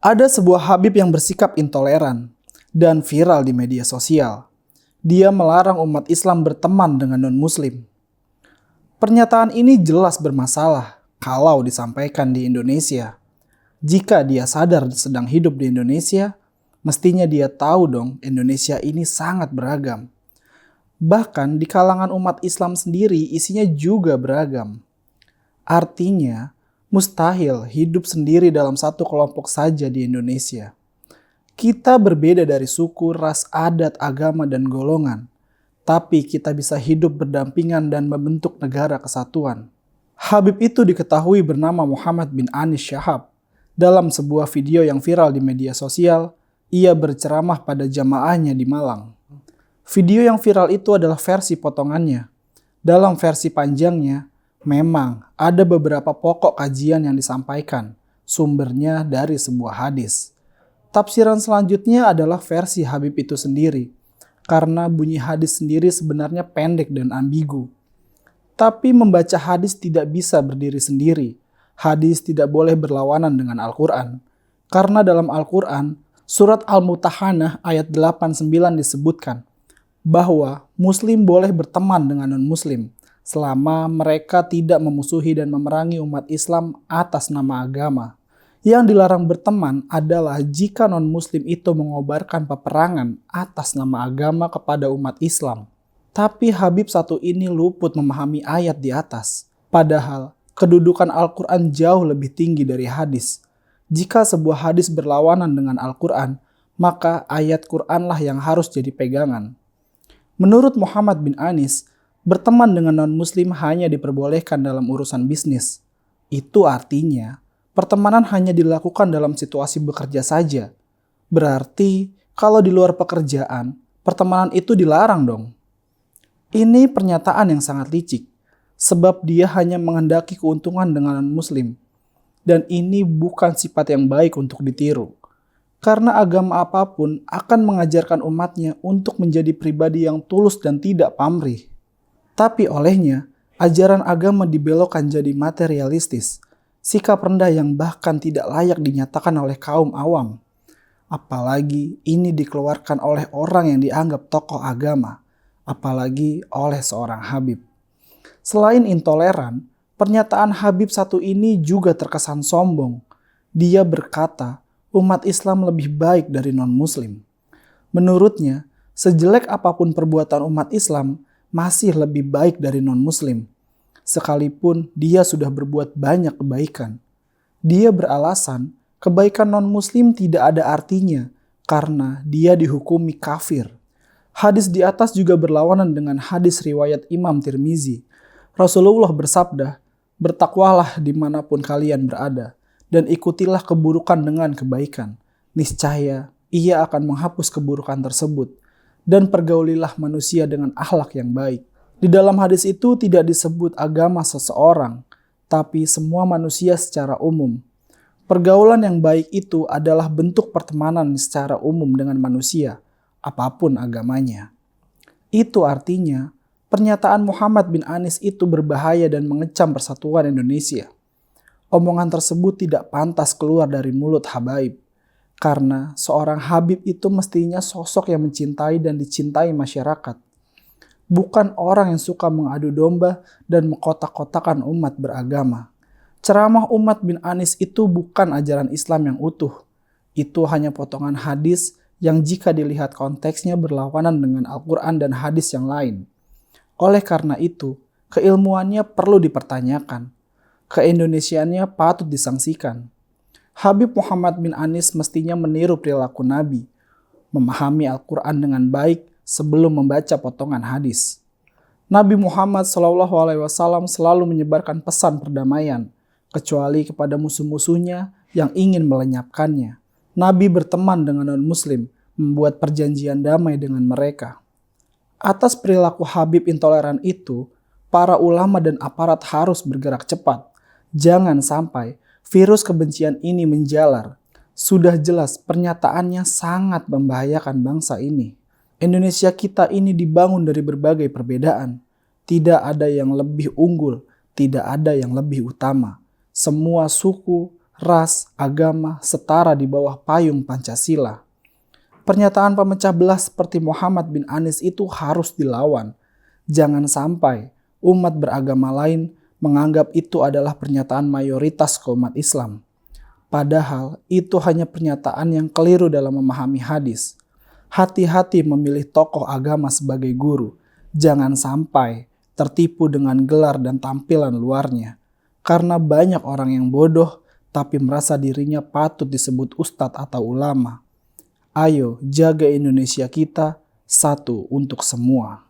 Ada sebuah Habib yang bersikap intoleran dan viral di media sosial. Dia melarang umat Islam berteman dengan non-Muslim. Pernyataan ini jelas bermasalah kalau disampaikan di Indonesia. Jika dia sadar sedang hidup di Indonesia, mestinya dia tahu dong Indonesia ini sangat beragam. Bahkan di kalangan umat Islam sendiri isinya juga beragam. Artinya, mustahil hidup sendiri dalam satu kelompok saja di Indonesia. Kita berbeda dari suku, ras, adat, agama, dan golongan. Tapi kita bisa hidup berdampingan dan membentuk negara kesatuan. Habib itu diketahui bernama Muhammad bin Anis Syahab. Dalam sebuah video yang viral di media sosial, ia berceramah pada jamaahnya di Malang. Video yang viral itu adalah versi potongannya. Dalam versi panjangnya, memang ada beberapa pokok kajian yang disampaikan, sumbernya dari sebuah hadis. Tafsiran selanjutnya adalah versi Habib itu sendiri, karena bunyi hadis sendiri sebenarnya pendek dan ambigu. Tapi membaca hadis tidak bisa berdiri sendiri. Hadis tidak boleh berlawanan dengan Al-Quran. Karena dalam Al-Quran, surat Al-Mutahanah ayat 89 disebutkan bahwa Muslim boleh berteman dengan non-Muslim selama mereka tidak memusuhi dan memerangi umat Islam atas nama agama. Yang dilarang berteman adalah jika non-Muslim itu mengobarkan peperangan atas nama agama kepada umat Islam. Tapi Habib satu ini luput memahami ayat di atas. Padahal kedudukan Al-Quran jauh lebih tinggi dari hadis. Jika sebuah hadis berlawanan dengan Al-Quran, maka ayat Quranlah yang harus jadi pegangan. Menurut Muhammad bin Anis, berteman dengan non-Muslim hanya diperbolehkan dalam urusan bisnis. Itu artinya, pertemanan hanya dilakukan dalam situasi bekerja saja. Berarti, kalau di luar pekerjaan, pertemanan itu dilarang dong. Ini pernyataan yang sangat licik, sebab dia hanya menghendaki keuntungan dengan non-Muslim. Dan ini bukan sifat yang baik untuk ditiru. Karena agama apapun akan mengajarkan umatnya untuk menjadi pribadi yang tulus dan tidak pamrih. Tapi olehnya, ajaran agama dibelokkan jadi materialistis, sikap rendah yang bahkan tidak layak dinyatakan oleh kaum awam. Apalagi ini dikeluarkan oleh orang yang dianggap tokoh agama, apalagi oleh seorang Habib. Selain intoleran, pernyataan Habib satu ini juga terkesan sombong. Dia berkata, umat Islam lebih baik dari non-Muslim. Menurutnya, sejelek apapun perbuatan umat Islam, masih lebih baik dari non-Muslim. Sekalipun dia sudah berbuat banyak kebaikan. Dia beralasan, kebaikan non-Muslim tidak ada artinya karena dia dihukumi kafir. Hadis di atas juga berlawanan dengan hadis riwayat Imam Tirmizi. Rasulullah bersabda, bertakwalah dimanapun kalian berada, dan ikutilah keburukan dengan kebaikan. Niscaya ia akan menghapus keburukan tersebut. Dan pergaulilah manusia dengan akhlak yang baik. Di dalam hadis itu tidak disebut agama seseorang, tapi semua manusia secara umum. Pergaulan yang baik itu adalah bentuk pertemanan secara umum dengan manusia, apapun agamanya. Itu artinya, pernyataan Muhammad bin Anis itu berbahaya dan mengecam persatuan Indonesia. Omongan tersebut tidak pantas keluar dari mulut habaib. Karena seorang Habib itu mestinya sosok yang mencintai dan dicintai masyarakat. Bukan orang yang suka mengadu domba dan mengkotak-kotakan umat beragama. Ceramah umat bin Anis itu bukan ajaran Islam yang utuh. Itu hanya potongan hadis yang jika dilihat konteksnya berlawanan dengan Al-Quran dan hadis yang lain. Oleh karena itu, keilmuannya perlu dipertanyakan. Keindonesiaannya patut disangsikan. Habib Muhammad bin Anis mestinya meniru perilaku Nabi, memahami Al-Quran dengan baik sebelum membaca potongan hadis. Nabi Muhammad SAW selalu menyebarkan pesan perdamaian, kecuali kepada musuh-musuhnya yang ingin melenyapkannya. Nabi berteman dengan non-Muslim, membuat perjanjian damai dengan mereka. Atas perilaku Habib intoleran itu, para ulama dan aparat harus bergerak cepat. Jangan sampai virus kebencian ini menjalar. Sudah jelas pernyataannya sangat membahayakan bangsa ini. Indonesia kita ini dibangun dari berbagai perbedaan. Tidak ada yang lebih unggul, tidak ada yang lebih utama. Semua suku, ras, agama setara di bawah payung Pancasila. Pernyataan pemecah belah seperti Muhammad bin Anies itu harus dilawan. Jangan sampai umat beragama lain menganggap itu adalah pernyataan mayoritas umat Islam. Padahal itu hanya pernyataan yang keliru dalam memahami hadis. Hati-hati memilih tokoh agama sebagai guru. Jangan sampai tertipu dengan gelar dan tampilan luarnya. Karena banyak orang yang bodoh tapi merasa dirinya patut disebut ustadz atau ulama. Ayo jaga Indonesia kita, satu untuk semua.